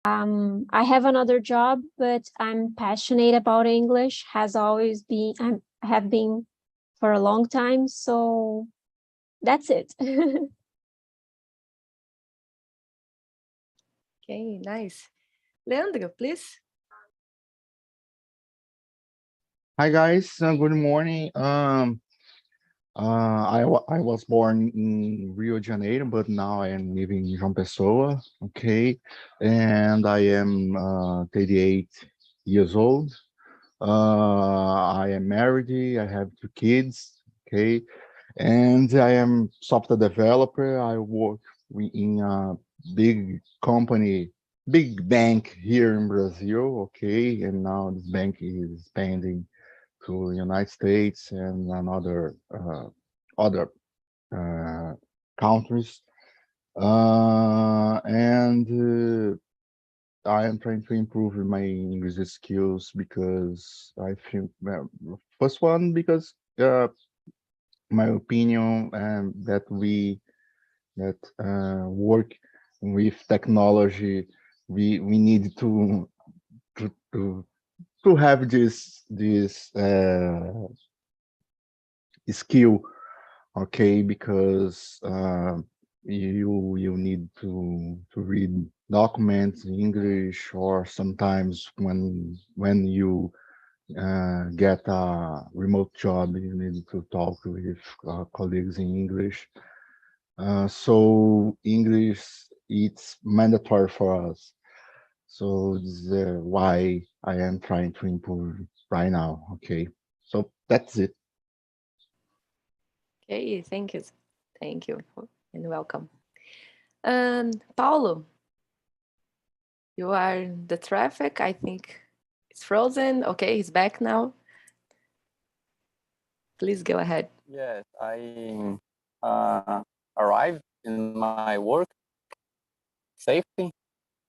I have another job, but I'm passionate about English, has always been, I have been for a long time. So that's it. Okay, nice. Leandro, please. Hi guys, good morning. I was born in Rio de Janeiro, but now I am living in João Pessoa. Okay, and I am 38 years old. I am married. I have two kids. Okay, and I am software developer. I work in a big company, big bank here in Brazil. Okay, and now this bank is expanding to United States and another other uh, countries. And I am trying to improve my English skills because I think first one because my opinion that we that work with technology we need to to have this skill, okay, because you need to read documents in English, or sometimes when you get a remote job you need to talk with colleagues in English. So English, it's mandatory for us. So this is why I am trying to improve right now. Okay, so that's it. Okay, thank you. Thank you and welcome. Paulo, you are in the traffic. I think it's frozen. Okay, he's back now. Please go ahead. Yes, I arrived in my work safely,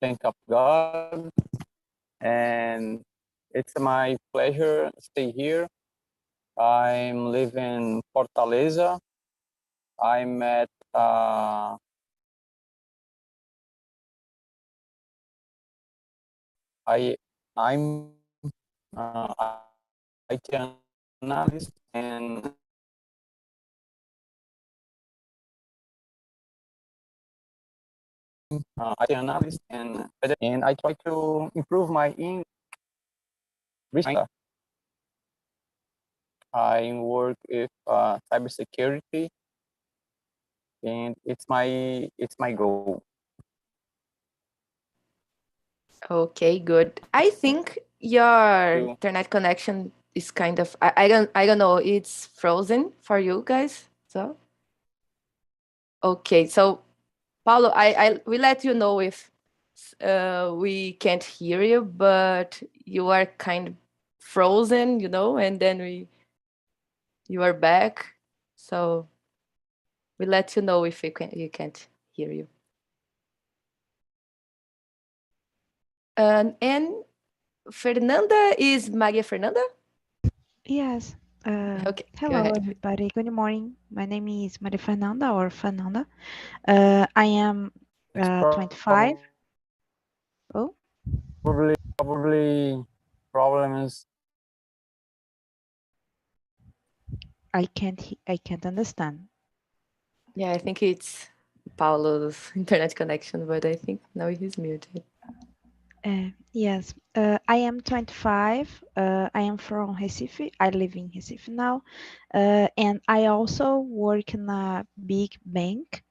thank of God, and it's my pleasure to stay here. I'm living in Fortaleza. I met I'm IT analyst and IT analyst and I try to improve my English. I work with cybersecurity, and it's my goal. Okay, good. I think your You internet connection is kind of I don't know, it's frozen for you guys. So okay, so Paulo, I will let you know if we can't hear you, but you are kind of frozen, and then you are back. So we let you know if you can't hear you. And Fernanda is Maria Fernanda? Yes. Okay, go Hello, ahead. everybody. Good morning. My name is Maria Fernanda or Fernanda. I am it's 25. Oh, probably problems. I can't understand. Yeah, I think it's Paulo's internet connection, but I think now he's muted. Yes. I am 25. I am from Recife. I live in Recife now. And I also work in a big bank.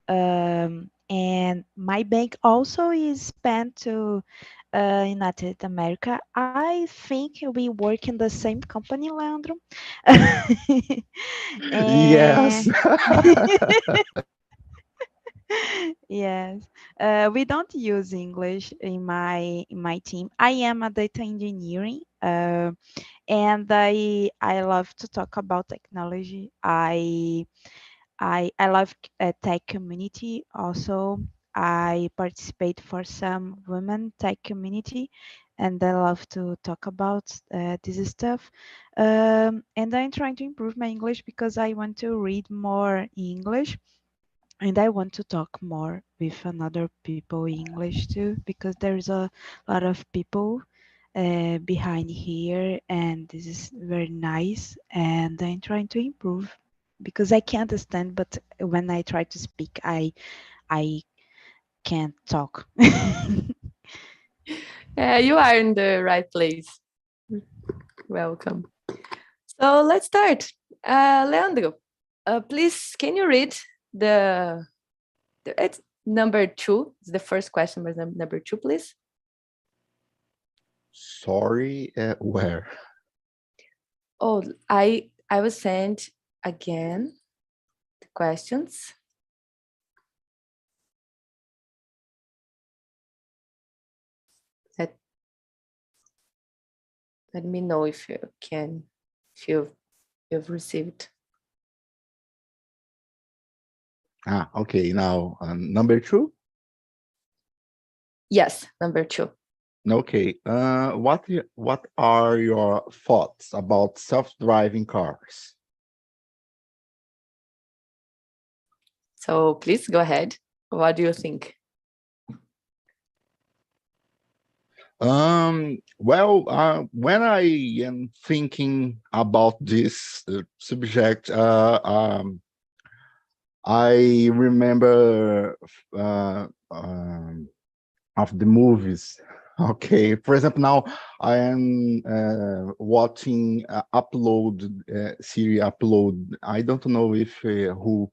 And my bank also is spent to United America. I think we work in the same company, Leandro. Yes. And yes, we don't use English in my team. I am a data engineering, and I love to talk about technology. I love tech community also. I participate for some women tech community, and I love to talk about this stuff. And I'm trying to improve my English because I want to read more English. And I want to talk more with another people English too, because there's a lot of people behind here, and this is very nice. And I'm trying to improve because I can understand, but when I try to speak, I can't talk. Yeah, you are in the right place. Welcome. So let's start. Leandro, please, can you read it's number 2? It's the first question, but number 2, please. Sorry, where? Oh, I will send again the questions. Let me know if you can, if you've received. Okay. Now, number 2. Yes, number 2. Okay. What are your thoughts about self-driving cars? So please go ahead. What do you think? Well, when I am thinking about this subject, I remember of the movies. Okay, for example, now I am watching series upload. I don't know if who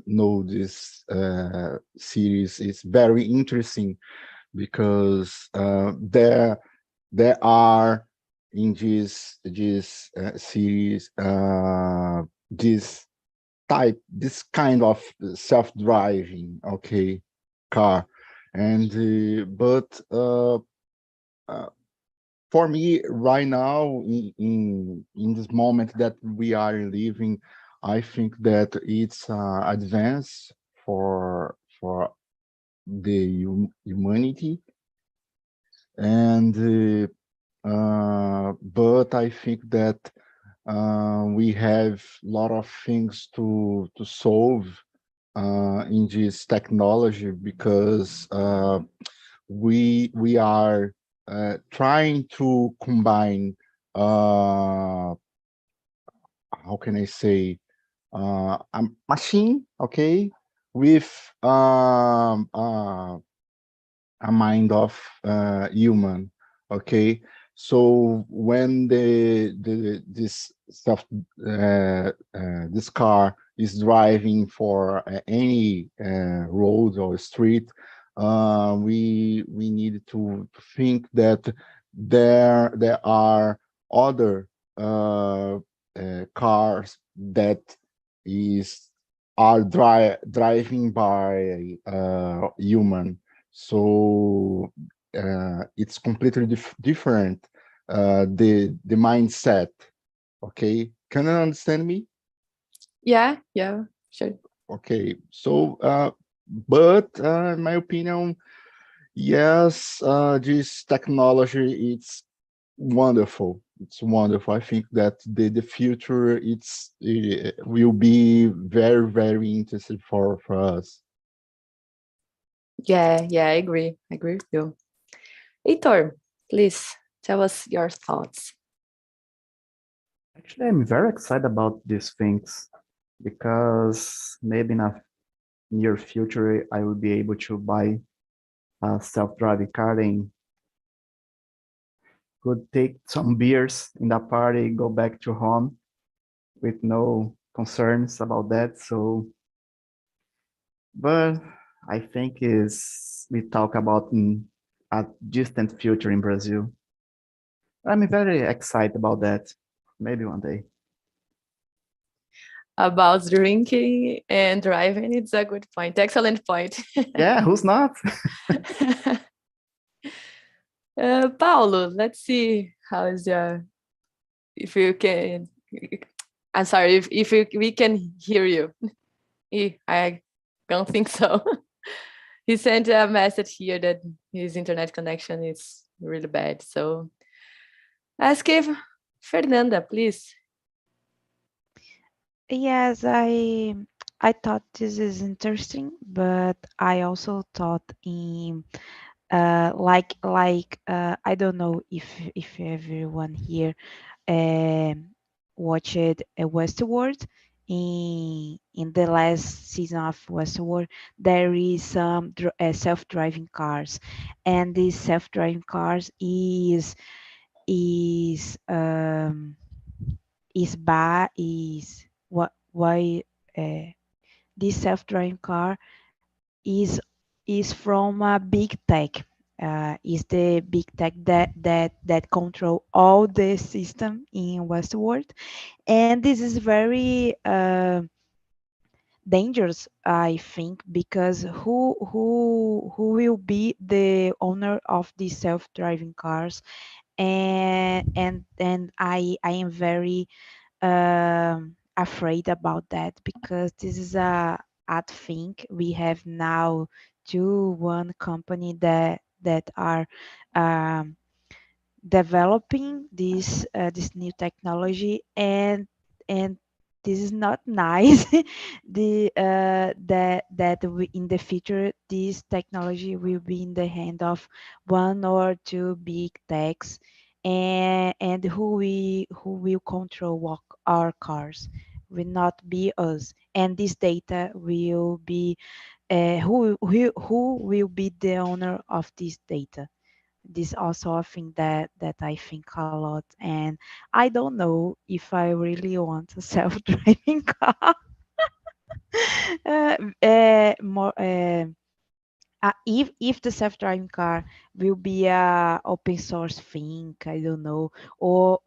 know this series. It's very interesting because there are in this series this kind of self-driving, okay, car. And but for me right now, in this moment that we are living, I think that it's advance for the humanity. And but I think that we have a lot of things to solve in this technology, because we are trying to combine how can I say a machine, okay, with a mind of human, okay. So when this stuff this car is driving for any road or street, we need to think that there are other cars that are driving by human. So it's completely different, the mindset. Okay, can you understand me? Yeah, sure. Okay, so but in my opinion, yes, this technology, it's wonderful. It's wonderful. I think that the future, it will be very, very interesting for us. Yeah, I agree with you. Heitor, please tell us your thoughts. Actually, I'm very excited about these things because maybe in a near future I will be able to buy a self-driving car and could take some beers in the party, go back to home with no concerns about that. So, but I think is we talk about in a distant future in Brazil. I'm very excited about that. Maybe one day. About drinking and driving, it's a good point. Excellent point. Yeah, who's not? Paulo, let's see how is your, if you can, I'm sorry, if we can hear you. I don't think so. He sent a message here that his internet connection is really bad. So ask if Fernanda, please. Yes, I thought this is interesting, but I also thought in I don't know if everyone here watched Westworld. In the last season of Westworld, there is some self-driving cars, and these self-driving cars is what why this self-driving car is is from a big tech. Is the big tech that control all the system in Westworld, and this is very dangerous, I think, because who will be the owner of these self-driving cars? And I am very afraid about that, because this is a thing we have now one company that are um, developing this new technology, and this is not nice. That we, in the future, this technology will be in the hand of one or two big techs, and who will control our cars will not be us, and this data will be who will be the owner of this data. This also a thing that I think a lot, and I don't know if I really want a self-driving car. More if the self-driving car will be a open source thing, I don't know, or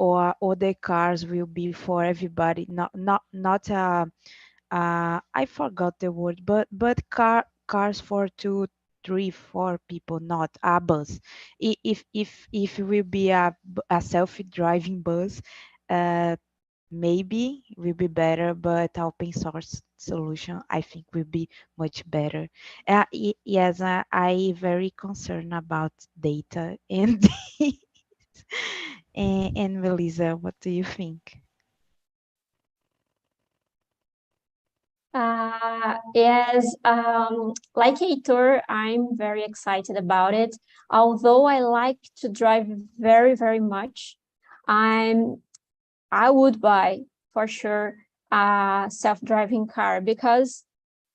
the cars will be for everybody, not I forgot the word, but cars for two, three, four people, not a bus. If it will be a self-driving bus, uh, maybe will be better, but open source solution I think will be much better. Yes, I very concerned about data and and Melissa, what do you think? Yes, like Heitor, I'm very excited about it. Although I like to drive very, very much, I'm I would buy for sure a self-driving car because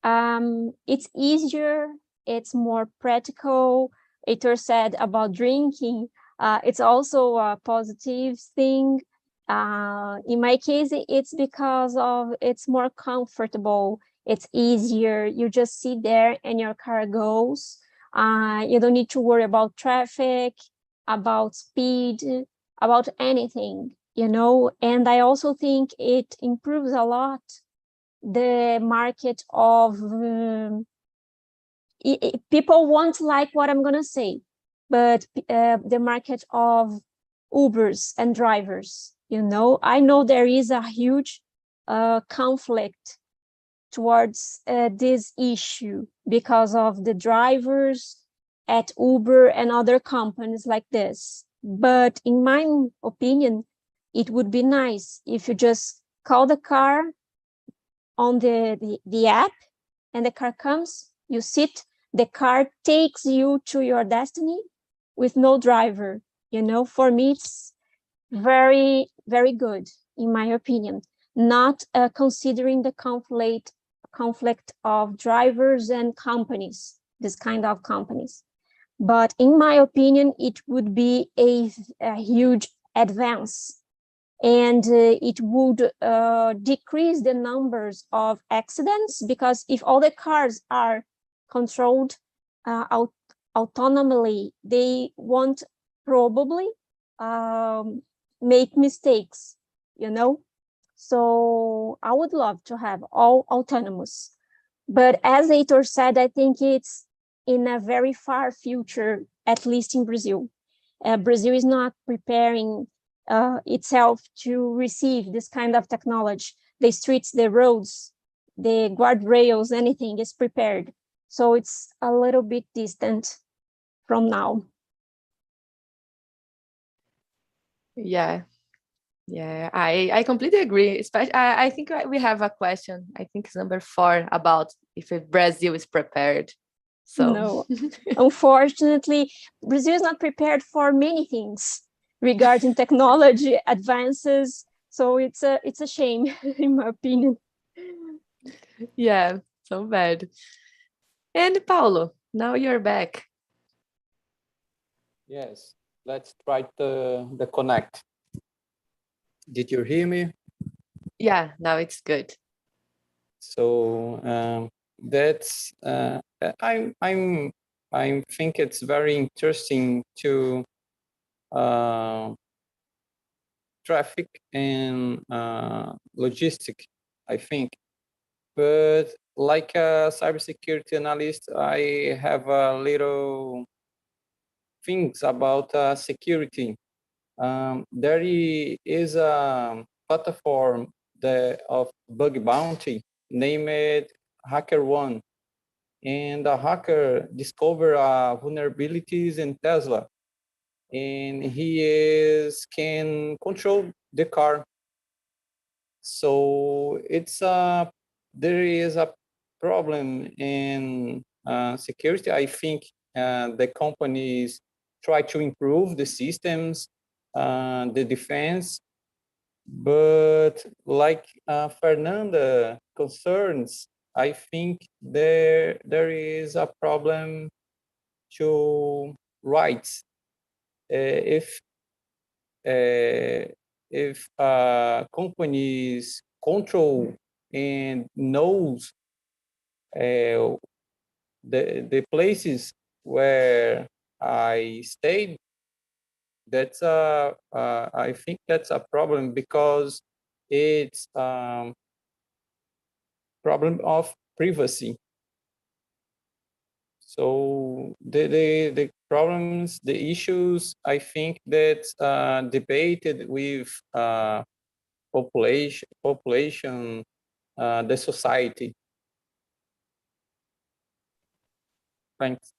it's easier, it's more practical. Heitor said about drinking, it's also a positive thing. In my case, it's because of it's more comfortable, it's easier. You just sit there and your car goes. You don't need to worry about traffic, about speed, about anything, you know. And I also think it improves a lot the market of people won't like what I'm gonna say, but the market of Ubers and drivers. You know, I know there is a huge conflict towards this issue because of the drivers at Uber and other companies like this. But in my opinion, it would be nice if you just call the car on the app and the car comes, you sit, the car takes you to your destiny with no driver. You know, for me, it's very, very good, in my opinion, not considering the conflict of drivers and companies, this kind of companies. But in my opinion, it would be a huge advance, and it would decrease the numbers of accidents, because if all the cars are controlled autonomously, they won't probably make mistakes, you know. So I would love to have all autonomous, but as Heitor said, I think it's in a very far future, at least in Brazil. Brazil is not preparing itself to receive this kind of technology. The streets, the roads, the guardrails, anything is prepared. So it's a little bit distant from now. Yeah. Yeah, I completely agree. Especially, I think we have a question. I think it's number 4 about if Brazil is prepared. So No, unfortunately, Brazil is not prepared for many things regarding technology advances. So it's a shame, in my opinion. yeah, so bad. And Paulo, now you're back. Yes, let's try the connect. Did you hear me? Yeah, now it's good. So that's I think it's very interesting to traffic and logistic, I think. But like a cybersecurity analyst, I have a little things about security. There is a platform of bug bounty named HackerOne, and a hacker discovered vulnerabilities in Tesla, and can control the car. So there is a problem in security. I think the companies try to improve the systems, the defense, but like Fernanda concerns, I think there is a problem to rights. If companies control and knows the places where I stayed, I think that's a problem, because it's problem of privacy. So the problems, the issues, I think that's debated with population, the society. Thanks.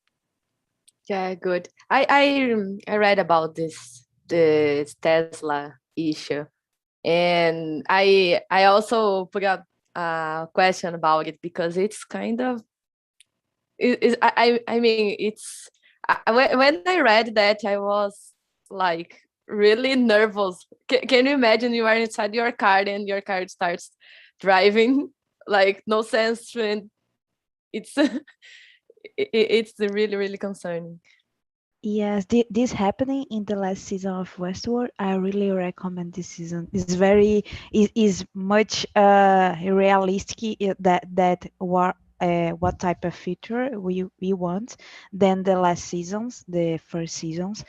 Yeah, good. I read about this Tesla issue, and I also put up a question about it, because it's kind of I mean it's when I read that, I was like really nervous. Can you imagine you are inside your car and your car starts driving like no sense, and it's it's really concerning. Yes, this happening in the last season of Westworld. I really recommend this season. It's very is much realistic, that what type of feature we want than the last seasons, the first seasons,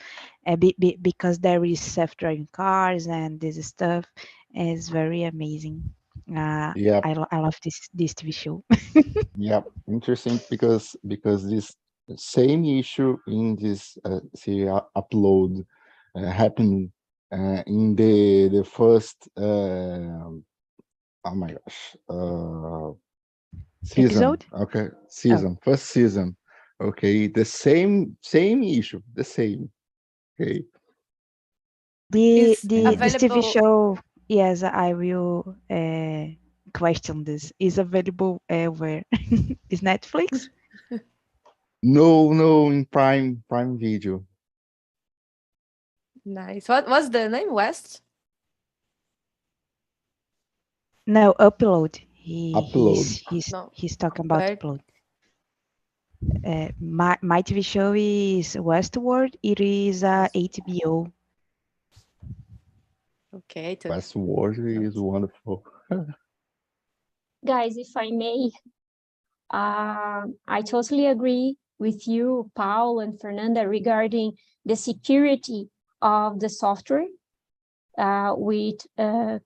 because there is self-driving cars and this stuff is very amazing. Yeah, I love this TV show. yeah, interesting, because this same issue in this upload happened in the first oh my gosh, season. Episode? Okay, season, first season. Okay, the same issue, the same. Okay, It's This TV available. show, yes, I will question this. Is available where? Is Netflix? no, in Prime Video. Nice. What was the name? West? No, upload. Upload. No. He's talking about Where? upload. My TV show is Westworld. It is HBO. Okay. Password is wonderful. Guys, if I may, I totally agree with you, Paul and Fernanda, regarding the security of the software which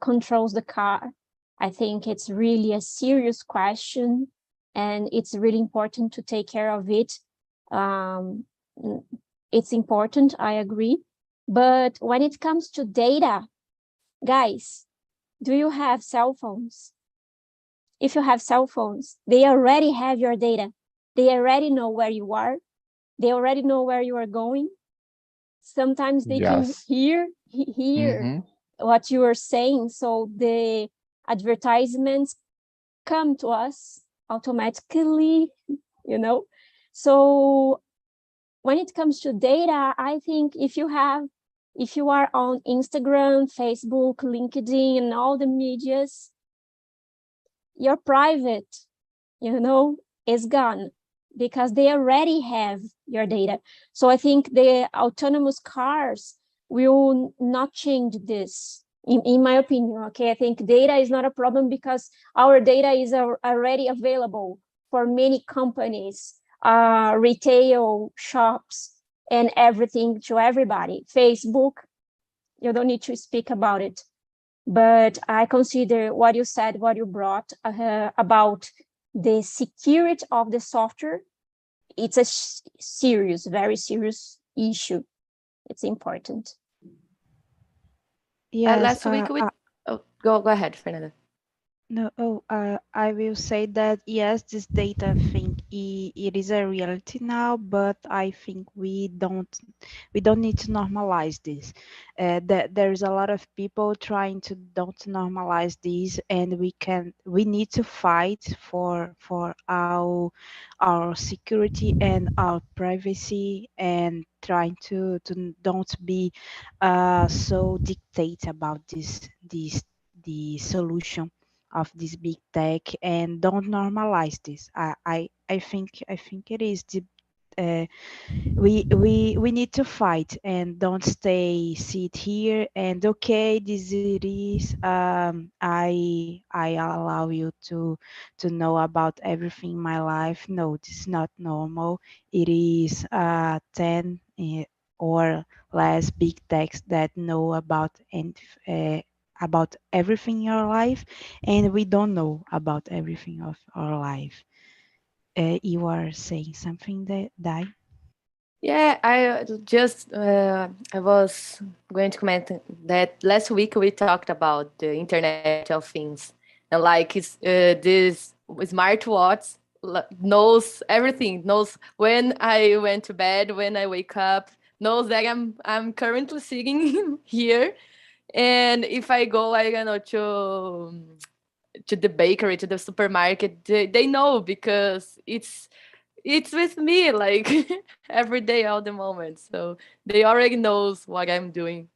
controls the car. I think it's really a serious question, and it's really important to take care of it. It's important, I agree. But when it comes to data, guys, do you have cell phones? If you have cell phones, they already have your data. They already know where you are. They already know where you are going. Sometimes they can Yes. hear Mhm. what you were saying. So the advertisements come to us automatically, you know. So when it comes to data, I think if you are on Instagram, Facebook, LinkedIn, and all the medias, your private, you know, is gone because they already have your data. So I think the autonomous cars will not change this, in my opinion. Okay, I think data is not a problem because our data is already available for many companies, retail shops, and everything to everybody. Facebook, you don't need to speak about it. But I consider what you said, what you brought about the security of the software. It's a serious, very serious issue. It's important. Yes. Last week we go ahead, Fernanda. No, I will say that yes, this data thing it is a reality now, but I think we don't need to normalize this. That there's a lot of people trying to don't normalize this, and we need to fight for our security and our privacy, and trying to don't be so dictate about the solution of this big tech, and don't normalize this. I think it is the we need to fight and don't sit here and okay, this it is. I allow you to know about everything in my life. No, this is not normal. It is 10 or less big techs that know about and about everything in your life, and we don't know about everything of our life. You are saying something that Dai? Yeah, I was going to comment that last week we talked about the Internet of Things, and like this smartwatch knows everything, knows when I went to bed, when I wake up, knows that I'm currently sitting here, and if I go, I don't know, to the bakery, to the supermarket, they know because it's with me like every day, all the moment. So they already knows what I'm doing.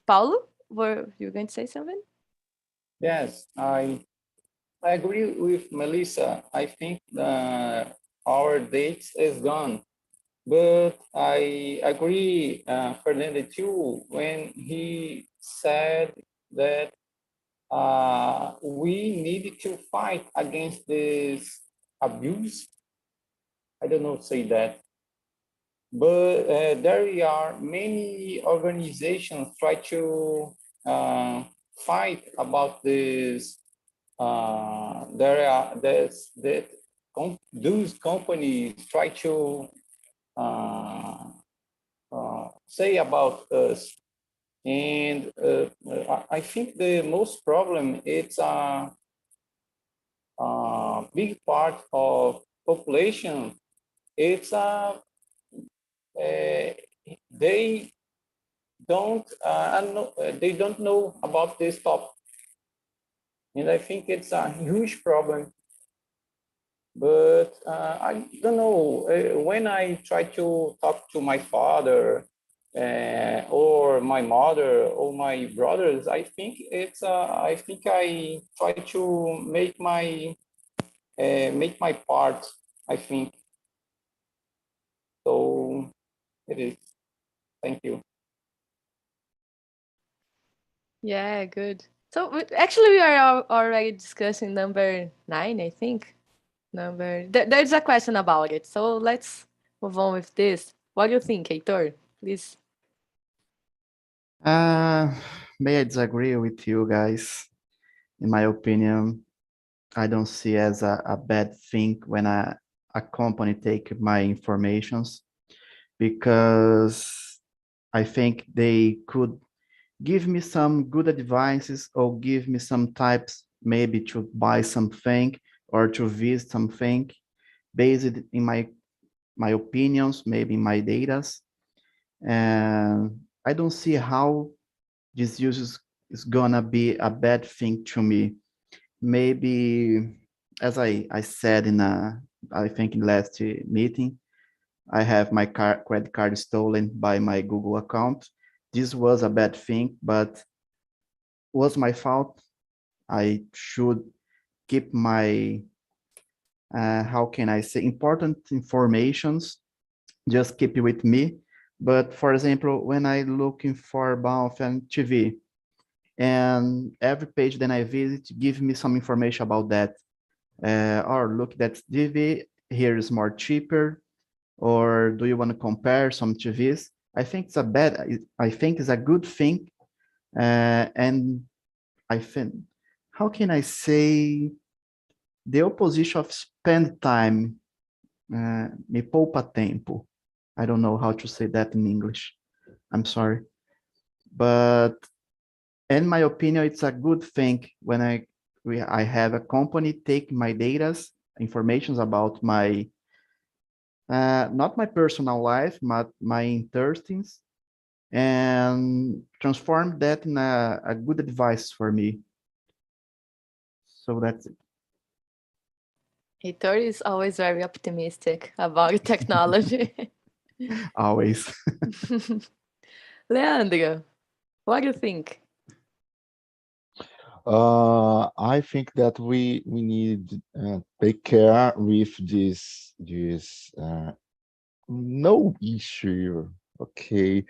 Paulo, were you going to say something? Yes, I agree with Melissa. I think our date is gone. But I agree, Fernando, too, when he said that we need to fight against this abuse. I don't know say that, but there are many organizations try to fight about this. There are those companies try to say about us. And I think the most problem it's a big part of population. It's they they don't know about this topic, and I think it's a huge problem. But I don't know, when I try to talk to my father or my mother or my brothers, I think it's I think I try to make my part, I think. So it is. Thank you. Yeah, good. So actually we are already discussing number 9, I think. There's a question about it, so let's move on with this. What do you think, Heitor? Please. May I disagree with you guys? In my opinion, I don't see as a bad thing when a company take my informations, because I think they could give me some good advices or give me some types maybe to buy something or to visit something based in my opinions, maybe my datas. And I don't see how this use is gonna be a bad thing to me. Maybe, as I said I think in last meeting, I have my credit card stolen by my Google account. This was a bad thing, but was my fault. I should keep my, how can I say, important informations, just keep it with me. But for example, when I looking for about TV, and every page that I visit give me some information about that. Or look, that TV here is more cheaper, or do you want to compare some TVs? I think I think it's a good thing. And I think, how can I say, the opposition of spend time, me poupa tempo. I don't know how to say that in English. I'm sorry. But in my opinion, it's a good thing when I have a company take my data, informations about my, not my personal life, but my interests, and transform that in a good advice for me. So that's it. Heitor is always very optimistic about technology. Always. Leandro, what do you think? I think that we need take care with this no issue, okay,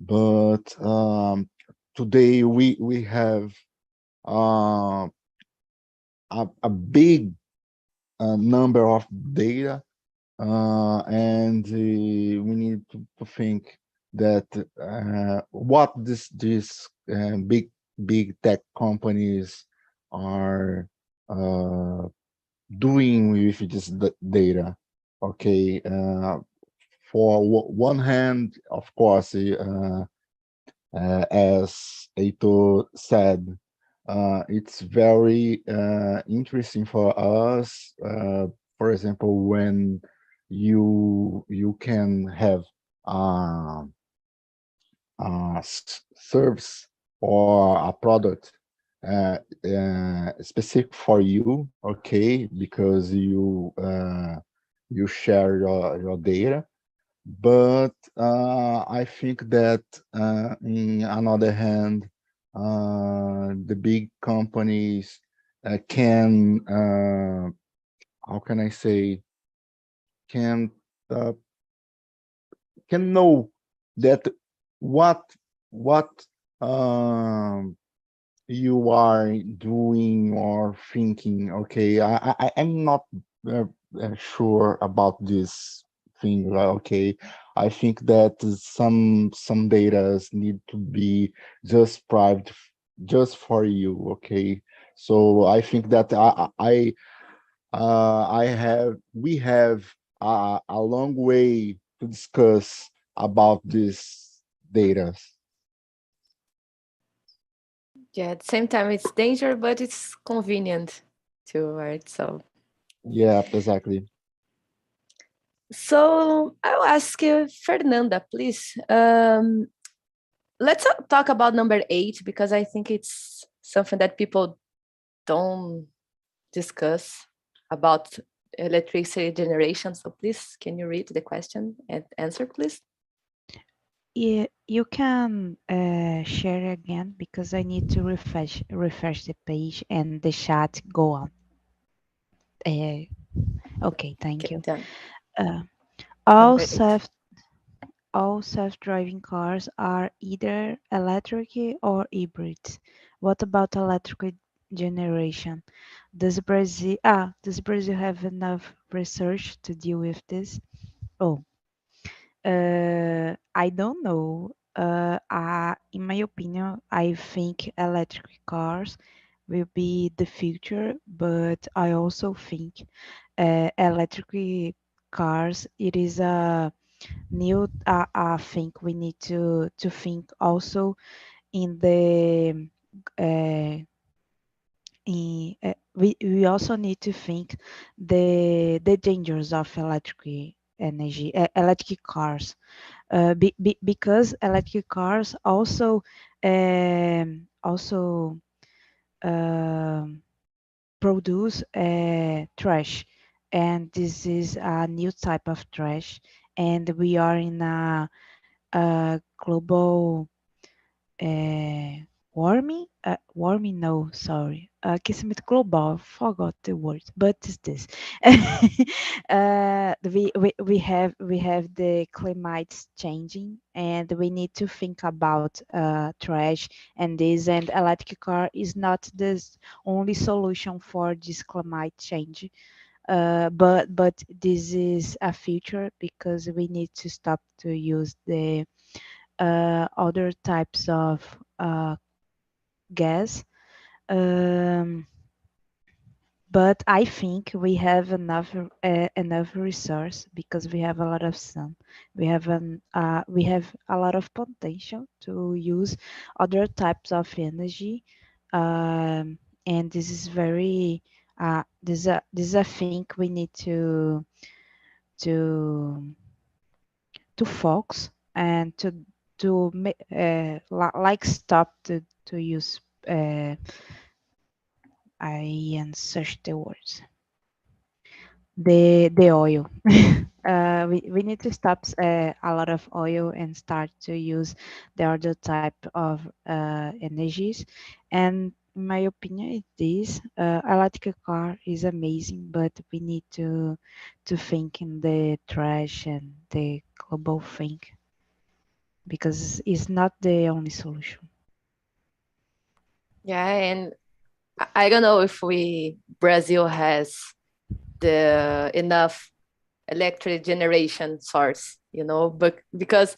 but today we have uh, a big number of data, and we need to think that what this big tech companies are doing with this data. Okay, for one hand, of course, as Eito said, it's very interesting for us. For example, when you can have service or a product specific for you, okay, because you share your data. But I think that in another hand, the big companies can, how can I say, can uh, know that what you are doing or thinking. Okay, I'm not sure about this thing. Okay, I think that some data need to be just private, just for you. Okay, so I think that we have a long way to discuss about this data. Yeah, at the same time, it's danger, but it's convenient too, right? So Yeah, exactly. So I'll ask you, Fernanda, please. Let's talk about number 8, because I think it's something that people don't discuss about electricity generation. So please, can you read the question and answer, please? Yeah, you can share again, because I need to refresh the page and the chat go on. Okay, thank Okay, you. done. All Number 8. self-driving cars are either electric or hybrid. What about electric generation? Does Brazil have enough research to deal with this? Oh, I don't know. In my opinion, I think electric cars will be the future, but I also think electric cars, it is a new, I think we need to think also in the we also need to think the dangers of electric energy, electric cars, because electric cars also produce trash, and this is a new type of trash, and we are in a global warming, no, sorry, aquecimento global, forgot the word, but it's this. We have the climate changing, and we need to think about trash and this, and electric car is not the only solution for this climate change. But this is a future, because we need to stop to use the other types of gas. But I think we have enough resource, because we have a lot of sun. We have a lot of potential to use other types of energy, and this is very this is I think we need to focus, and like stop to use I search the words, the oil. We need to stop a lot of oil and start to use the other type of energies. And in my opinion, it is electric car is amazing, but we need to think in the trash and the global thing, because it's not the only solution. Yeah, and I don't know if Brazil has the enough electric generation source, but because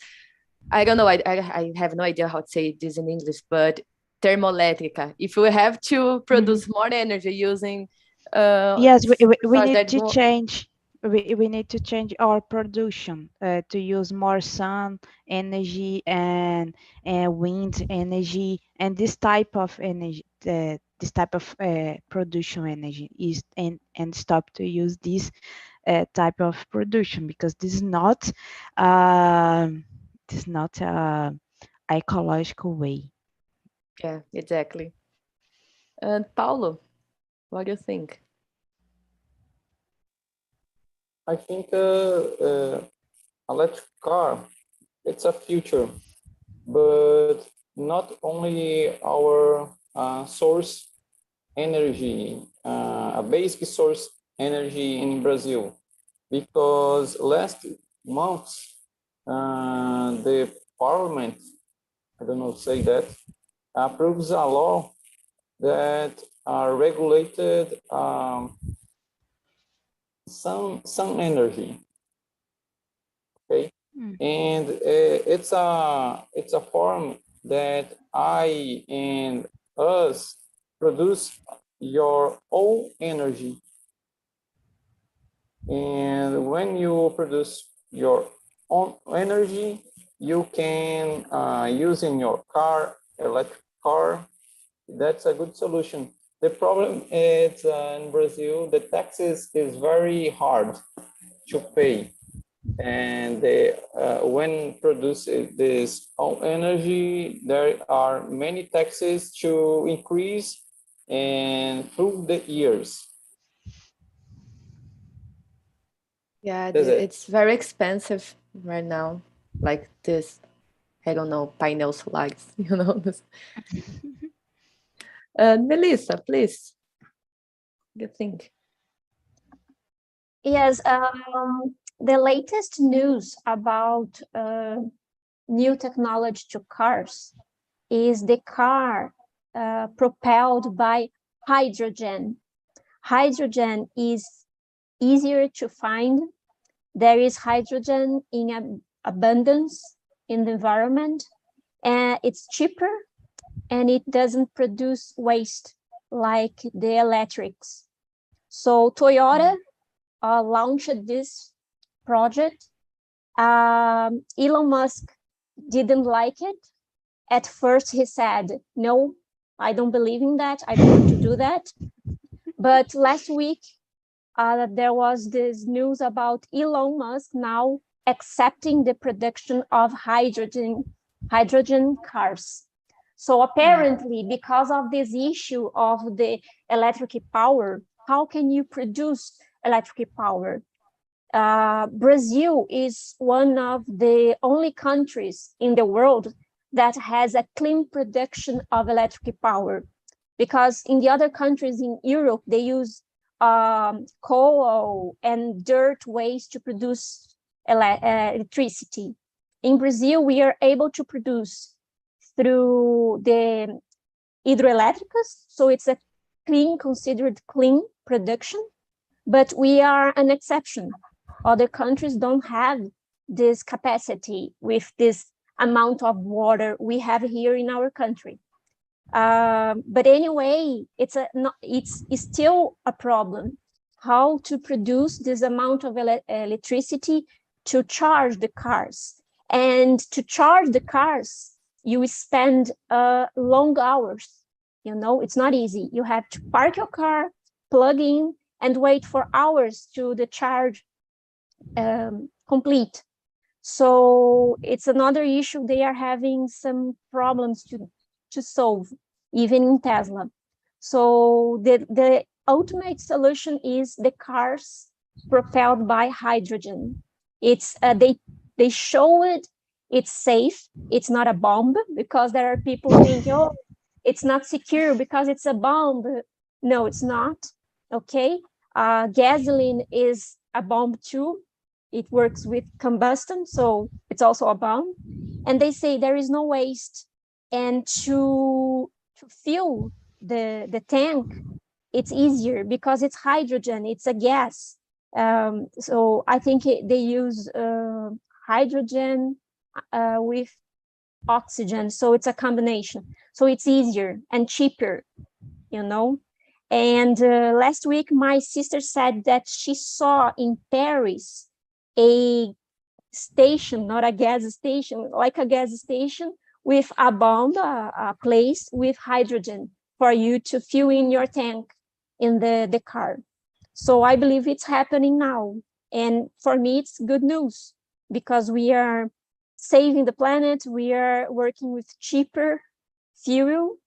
I don't know, I have no idea how to say this in English, but thermoelétrica. If we have to produce more energy using Yes, we resource need that to change. We need to change our production to use more sun energy and wind energy, and this type of energy, this type of production energy is, and stop to use this type of production, because this is not a ecological way. Yeah, exactly. And Paulo, what do you think? I think electric car, it's a future, but not only our source energy, a basic source energy in Brazil, because last month the parliament, I don't know say that, approves a law that regulated some energy. Okay, and it's a form that I and us produce your own energy, and when you produce your own energy, you can use in your car, electric car. That's a good solution. The problem is in Brazil, the taxes is very hard to pay, and when produce this own energy, there are many taxes to increase and through the years. Yeah, That's it. it's very expensive right now. Like this, I don't know, pineal slides, this. Melissa, please. What do you think? Yes, the latest news about new technology to cars is the car propelled by hydrogen. Hydrogen is easier to find. There is hydrogen in abundance in the environment, and it's cheaper, and it doesn't produce waste like the electrics. So Toyota launched this project. Elon Musk didn't like it. At first, he said, no, I don't believe in that. I don't want to do that. But last week, that there was this news about Elon Musk now accepting the production of hydrogen cars. So apparently, because of this issue of the electric power, how can you produce electric power? Brazil is one of the only countries in the world that has a clean production of electric power, because in the other countries in Europe, they use coal and dirt waste to produce electricity. In Brazil, we are able to produce through the hydroelétricas, so it's a considered clean production, but we are an exception. Other countries don't have this capacity with this amount of water we have here in our country. But anyway, it's still a problem how to produce this amount of electricity to charge the cars. And to charge the cars, you spend long hours. It's not easy. You have to park your car, plug in, and wait for hours to the charge complete. So it's another issue they are having some problems to solve, even in Tesla. So the ultimate solution is the cars propelled by hydrogen. It's they show it's safe. It's not a bomb, because there are people thinking, oh, it's not secure because it's a bomb. No, it's not. Okay. Gasoline is a bomb too. It works with combustion, so it's also a bomb. And they say there is no waste. And to fill the tank, it's easier because it's hydrogen, it's a gas. So I think they use hydrogen with oxygen, so it's a combination. So it's easier and cheaper, And last week, my sister said that she saw in Paris a station, not a gas station, like a gas station with a bomb, a place with hydrogen for you to fill in your tank in the car. So I believe it's happening now. And for me, it's good news because we are saving the planet. We are working with cheaper fuel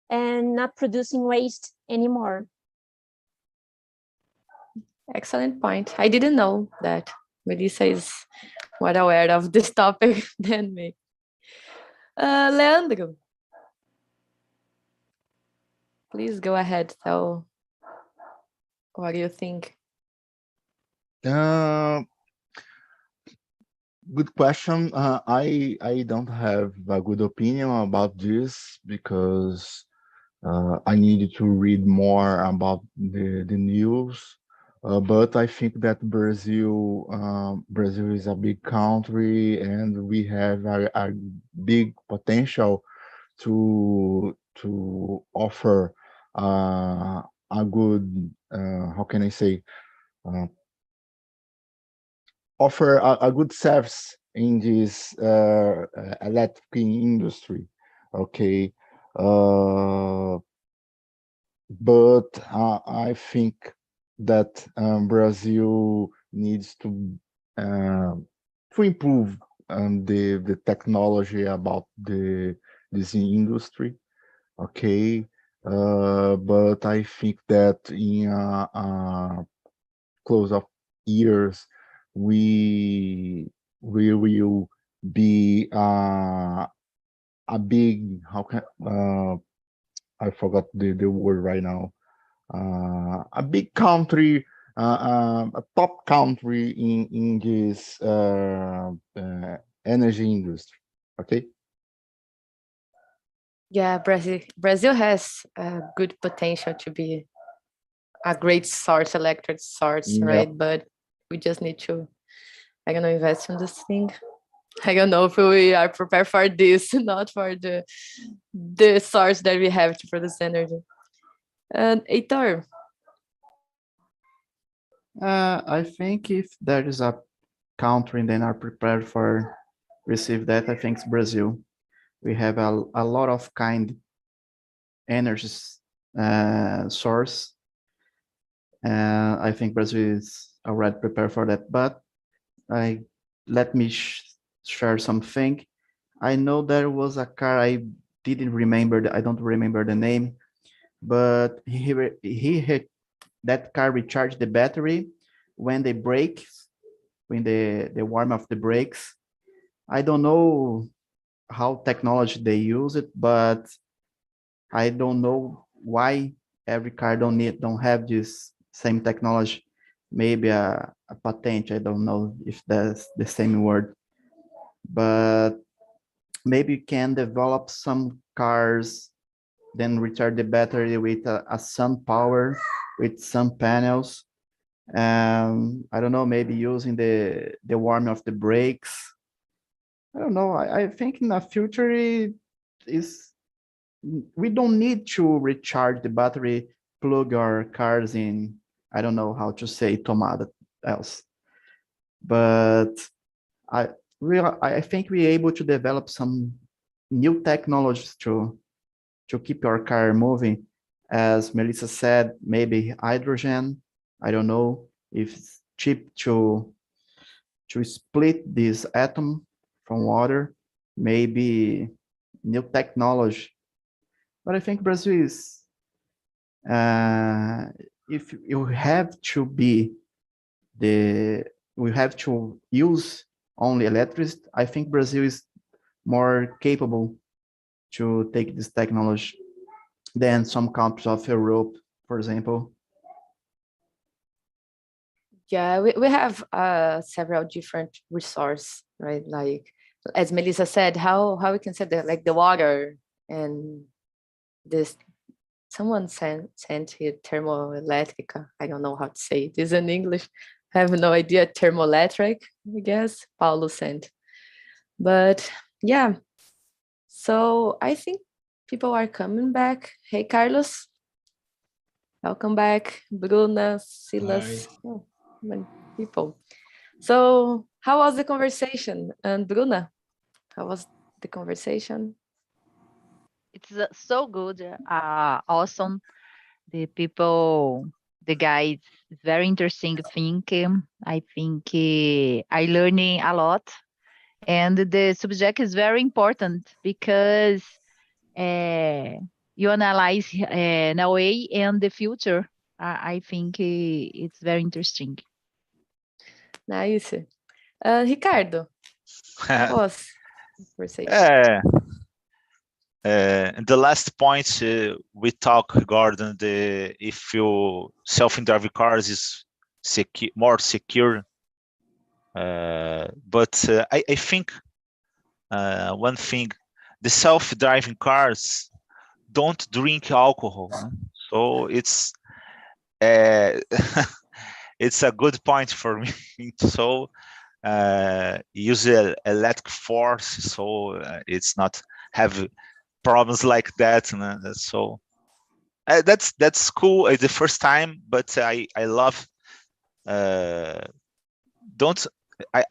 and not producing waste anymore. Excellent point. I didn't know that. Melissa is more aware of this topic than me. Leandro, please go ahead. Tell what you think. Good question. I don't have a good opinion about this because I needed to read more about the news. But I think that Brazil is a big country, and we have a big potential to offer a good how can I say offer a good service in this electric industry. Okay, but I think that Brazil needs to improve the technology about this industry. Okay, but I think that in close of years we will be a big I forgot the word right now. A big country, a top country in this energy industry. Okay. Yeah, Brazil has good potential to be a great source, electric source, right? But we just need to, I don't know, invest in this thing. I don't know if we are prepared for this, not for the source that we have to produce energy. And Heitor? I think if there is a country that are prepared for receive that, I think it's Brazil. We have a lot of kind energy source, I think Brazil is already prepared for that. But let me share something. I know there was a car, I didn't remember, I don't remember the name, but that car recharged the battery when the brakes, when the warm of the brakes. I don't know how technology they use it, but I don't know why every car don't have this same technology. Maybe a patent, I don't know if that's the same word, but maybe you can develop some cars, then recharge the battery with a sun power, with some panels. I don't know, maybe using the warming of the brakes. I don't know. I think in the future is we don't need to recharge the battery, plug our cars in. I don't know how to say tomada else, but I think we're able to develop some new technologies to keep your car moving. As Melissa said, maybe hydrogen. I don't know if it's cheap to split this atom from water. Maybe new technology. But I think Brazil is, if you have to be we have to use only electricity, I think Brazil is more capable to take this technology than some countries of Europe, for example. Yeah, we have several different resources, right? Like as Melissa said, how we can say that, like the water and this. Someone sent here thermoelectrica. I don't know how to say this in English. I have no idea. Thermoelectric, I guess. Paulo sent. But yeah, so I think people are coming back. Hey, Carlos. Welcome back. Bruna, Silas. Oh, many people. So how was the conversation? And Bruna, how was the conversation? It's so good, awesome. The people, the guys, very interesting thing. I think I learning a lot, and the subject is very important because you analyze in a way and the future. I think it's very interesting. Nice. Ricardo, how was the conversation? In the last point, we talk regarding the if you self-driving cars is more secure. But I think one thing, the self-driving cars don't drink alcohol, so it's it's a good point for me. So use electric force, so it's not have problems like that. So that's cool. It's the first time, but I love I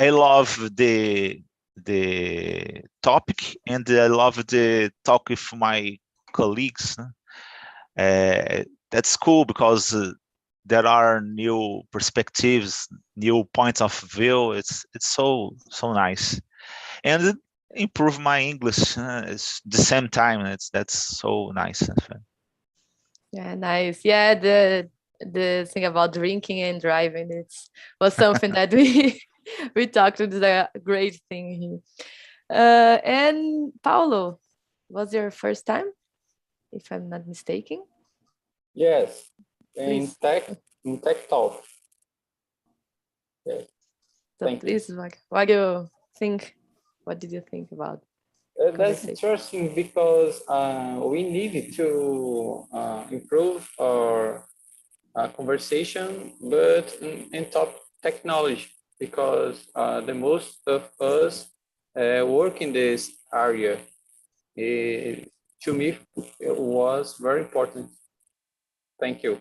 love the topic, and I love the talk with my colleagues. That's cool because there are new perspectives, new points of view. It's so nice, and improve my English. It's the same time. That's so nice. Yeah, nice. Yeah, the thing about drinking and driving, was something that we talked. It's a great thing here. And Paulo, was your first time, if I'm not mistaken? Yes, in Please. tech talk. Yes. So Thank please, like, what do you think? What did you think about? That's interesting because we need to improve our conversation, but in top technology, because the most of us work in this area. To me, it was very important. Thank you.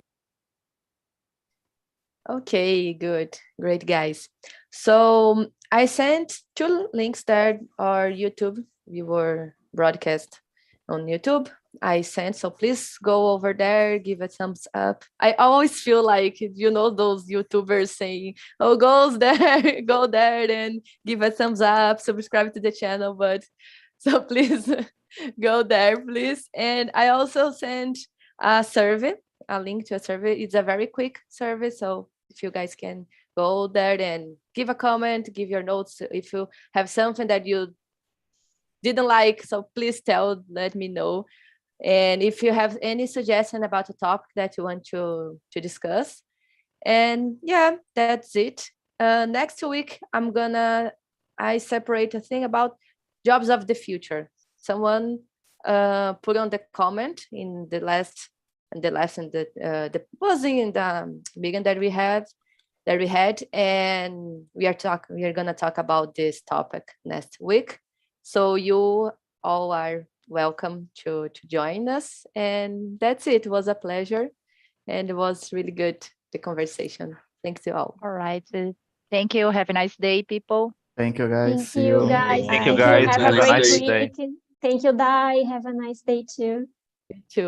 Okay, good. Great, guys. So I sent 2 links there, our YouTube viewer broadcast on YouTube. I sent, so please go over there, give a thumbs up. I always feel like, those YouTubers saying, oh, go there, go there and give a thumbs up, subscribe to the channel, but so please go there, please. And I also sent a survey, a link to a survey. It's a very quick survey, so if you guys can go there and give a comment, give your notes. If you have something that you didn't like, so please let me know. And if you have any suggestion about a topic that you want to discuss. And yeah, that's it. Next week, I separate a thing about jobs of the future. Someone put on the comment in the posting in the meeting that we had, and we are gonna talk about this topic next week. So you all are welcome to join us. And that's it. It was a pleasure. And it was really good, the conversation. Thanks to all. All right. Thank you. Have a nice day, people. Thank you, guys. Thank See you, you. guys. Thank you, Thank you. guys. Have Have a a great nice week. day. Thank you, Dai. Have a nice day too. You too.